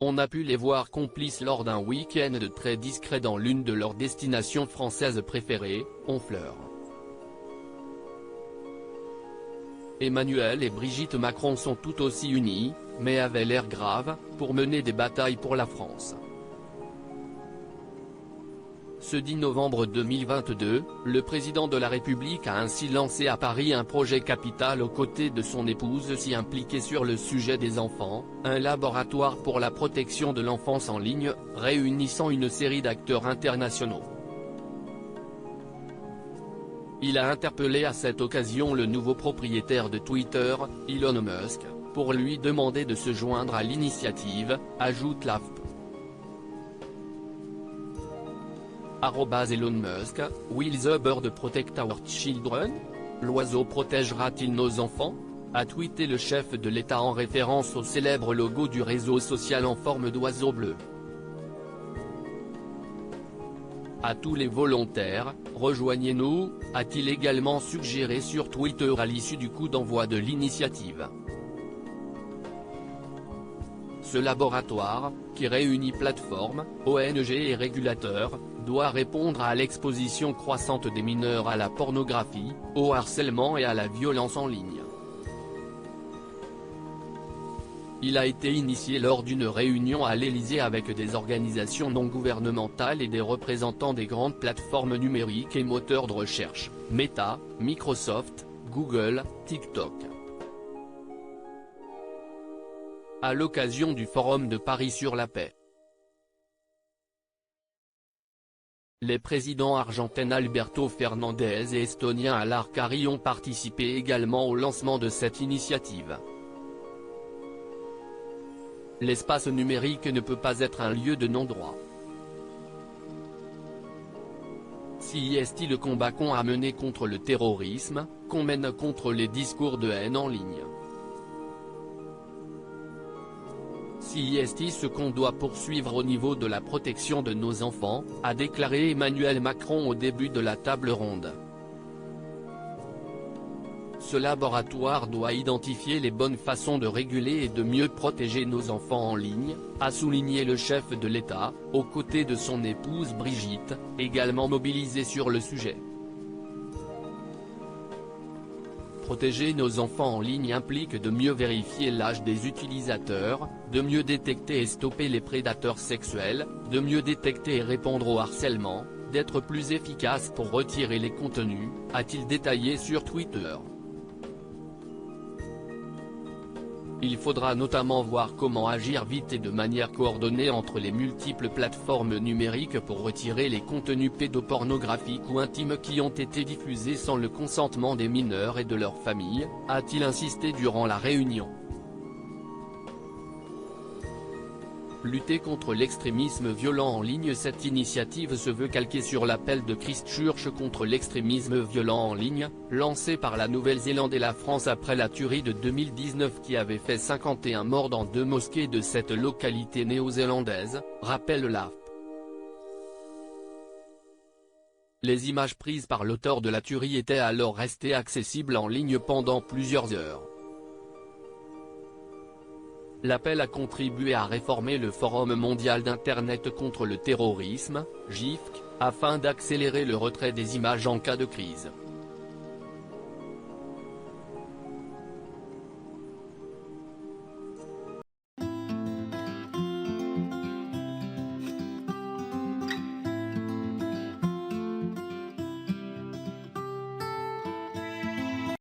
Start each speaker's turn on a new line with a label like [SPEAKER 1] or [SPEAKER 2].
[SPEAKER 1] On a pu les voir complices lors d'un week-end très discret dans l'une de leurs destinations françaises préférées, Honfleur. Emmanuel et Brigitte Macron sont tout aussi unis, mais avaient l'air grave, pour mener des batailles pour la France. Ce 10 novembre 2022, le président de la République a ainsi lancé à Paris un projet capital aux côtés de son épouse si impliquée sur le sujet des enfants, un laboratoire pour la protection de l'enfance en ligne, réunissant une série d'acteurs internationaux. Il a interpellé à cette occasion le nouveau propriétaire de Twitter, Elon Musk, pour lui demander de se joindre à l'initiative, ajoute l'AFP. @Elon Musk, Will the bird protect our children? L'oiseau protégera-t-il nos enfants? A tweeté le chef de l'État en référence au célèbre logo du réseau social en forme d'oiseau bleu. À tous les volontaires, rejoignez-nous, a-t-il également suggéré sur Twitter à l'issue du coup d'envoi de l'initiative. Ce laboratoire, qui réunit plateformes, ONG et régulateurs, doit répondre à l'exposition croissante des mineurs à la pornographie, au harcèlement et à la violence en ligne. Il a été initié lors d'une réunion à l'Élysée avec des organisations non gouvernementales et des représentants des grandes plateformes numériques et moteurs de recherche, Meta, Microsoft, Google, TikTok. À l'occasion du Forum de Paris sur la paix. Les présidents argentins Alberto Fernandez et estonien Alar Kari ont participé également au lancement de cette initiative. L'espace numérique ne peut pas être un lieu de non-droit. Si est le combat qu'on a mené contre le terrorisme, qu'on mène contre les discours de haine en ligne. Si est ce qu'on doit poursuivre au niveau de la protection de nos enfants, a déclaré Emmanuel Macron au début de la table ronde. Ce laboratoire doit identifier les bonnes façons de réguler et de mieux protéger nos enfants en ligne, a souligné le chef de l'État, aux côtés de son épouse Brigitte, également mobilisée sur le sujet. Protéger nos enfants en ligne implique de mieux vérifier l'âge des utilisateurs, de mieux détecter et stopper les prédateurs sexuels, de mieux détecter et répondre au harcèlement, d'être plus efficace pour retirer les contenus, a-t-il détaillé sur Twitter. Il faudra notamment voir comment agir vite et de manière coordonnée entre les multiples plateformes numériques pour retirer les contenus pédopornographiques ou intimes qui ont été diffusés sans le consentement des mineurs et de leurs familles, a-t-il insisté durant la réunion. Lutter contre l'extrémisme violent en ligne. Cette initiative se veut calquée sur l'appel de Christchurch contre l'extrémisme violent en ligne, lancé par la Nouvelle-Zélande et la France après la tuerie de 2019 qui avait fait 51 morts dans 2 mosquées de cette localité néo-zélandaise, rappelle l'AFP. Les images prises par l'auteur de la tuerie étaient alors restées accessibles en ligne pendant plusieurs heures. L'appel a contribué à réformer le Forum mondial d'Internet contre le terrorisme, GIFC, afin d'accélérer le retrait des images en cas de crise.